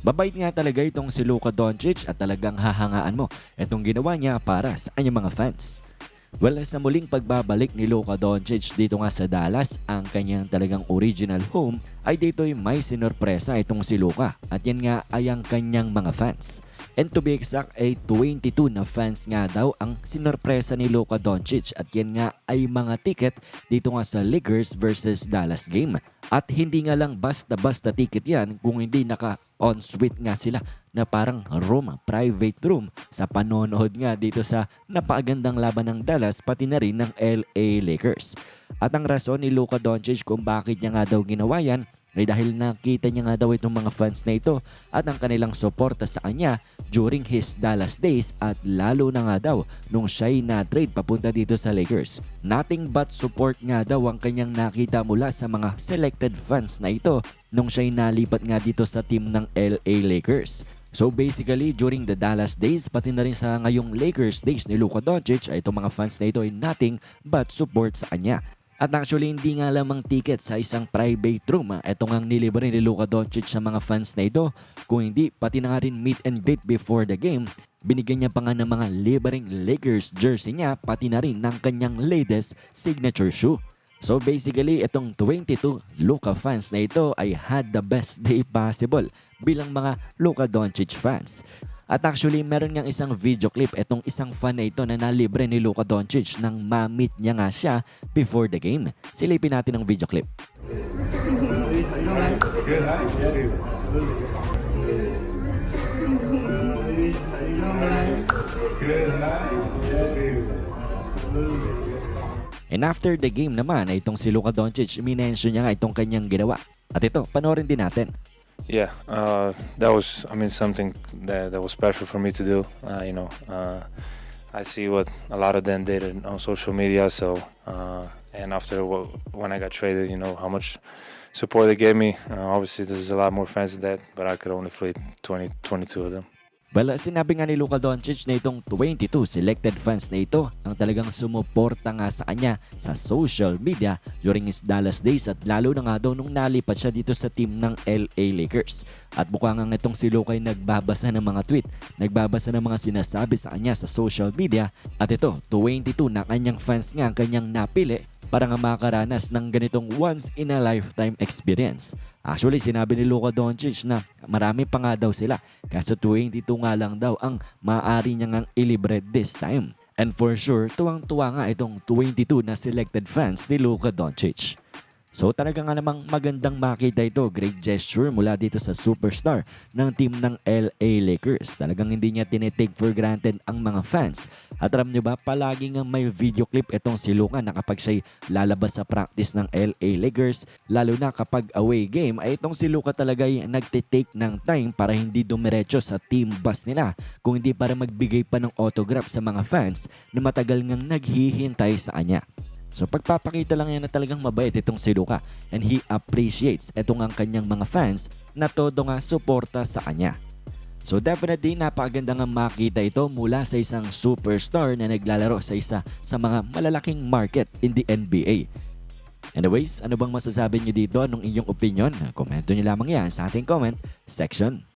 Babait nga talaga itong si Luka Doncic at talagang hahangaan mo itong ginawa niya para sa kanyang mga fans. Well, sa muling pagbabalik ni Luka Doncic dito nga sa Dallas, ang kanyang talagang original home ay dito'y may sinorpresa itong si Luka at yan nga ay ang kanyang mga fans. And to be exact ay 22 na fans nga daw ang sinorpresa ni Luka Doncic at yan nga ay mga ticket dito nga sa Lakers versus Dallas game. At hindi nga lang basta-basta ticket yan kung hindi naka-on-suite nga sila na parang room, private room sa panonood nga dito sa napakagandang laban ng Dallas pati na rin ng LA Lakers. At ang rason ni Luka Doncic kung bakit niya nga daw ginawa yan ay dahil nakita niya nga daw itong mga fans na ito at ang kanilang suporta sa kanya during his Dallas days at lalo na nga daw nung siya'y na-trade papunta dito sa Lakers. Nothing but support nga daw ang kanyang nakita mula sa mga selected fans na ito nung siya'y nalipat nga dito sa team ng LA Lakers. So basically, during the Dallas days, pati na rin sa ngayong Lakers days ni Luka Doncic, ay itong mga fans na ito ay nothing but support sa kanya. At actually, hindi nga lamang ticket sa isang private room. Ito nga nilibre ni Luka Doncic sa mga fans na ito. Kung hindi, pati na nga rin meet and greet before the game. Binigyan niya pa nga ng mga libreng Lakers jersey niya, pati na rin ng kanyang latest signature shoe. So basically, itong 22 Luka fans na ito ay had the best day possible bilang mga Luka Doncic fans. At actually, meron ngang isang video clip itong isang fan na ito na nalibre ni Luka Doncic nang ma-meet niya nga siya before the game. Silipin natin ang video clip. And after the game naman ay itong si Luka Doncic, minention niya nga itong kanyang ginawa. At ito, panoorin din natin. Yeah, that was, something that was special for me to do. I see what a lot of them did on social media. So, and after when I got traded, how much support they gave me. Obviously, there's a lot more fans than that, but I could only play 22 of them. Well, sinabi nga ni Luka Doncic na itong 22 selected fans na ito ang talagang sumuporta nga sa kanya sa social media during his Dallas days at lalo na nga daw nung nalipat siya dito sa team ng LA Lakers. At mukha nga itong si Luka ay nagbabasa ng mga tweet, nagbabasa ng mga sinasabi sa kanya sa social media at ito, 22 na kanyang fans nga ang kanyang napili para nga makaranas ng ganitong once-in-a-lifetime experience. Actually, sinabi ni Luka Doncic na marami pa nga daw sila, kaso 22 nga lang daw ang maaari niya ngang ilibre this time. And for sure, tuwang-tuwa nga itong 22 na selected fans ni Luka Doncic. So talaga nga namang magandang makita ito, great gesture mula dito sa superstar ng team ng LA Lakers. Talagang hindi niya tinitake for granted ang mga fans. At alam nyo ba, palagi nga may video clip itong si Luka na kapag siya'y lalabas sa practice ng LA Lakers, lalo na kapag away game, ay itong si Luka talaga ay nagtitake ng time para hindi dumiretso sa team bus nila, kung hindi para magbigay pa ng autograph sa mga fans na matagal ngang naghihintay sa kanya. So pagpapakita lang yan na talagang mabait itong si Luka and he appreciates itong ang kanyang mga fans na todo nga suporta sa kanya. So definitely napakaganda nga makita ito mula sa isang superstar na naglalaro sa isa sa mga malalaking market in the NBA. Anyways, ano bang masasabi niyo dito? Anong inyong opinion? Komento niyo lamang yan sa ating comment section.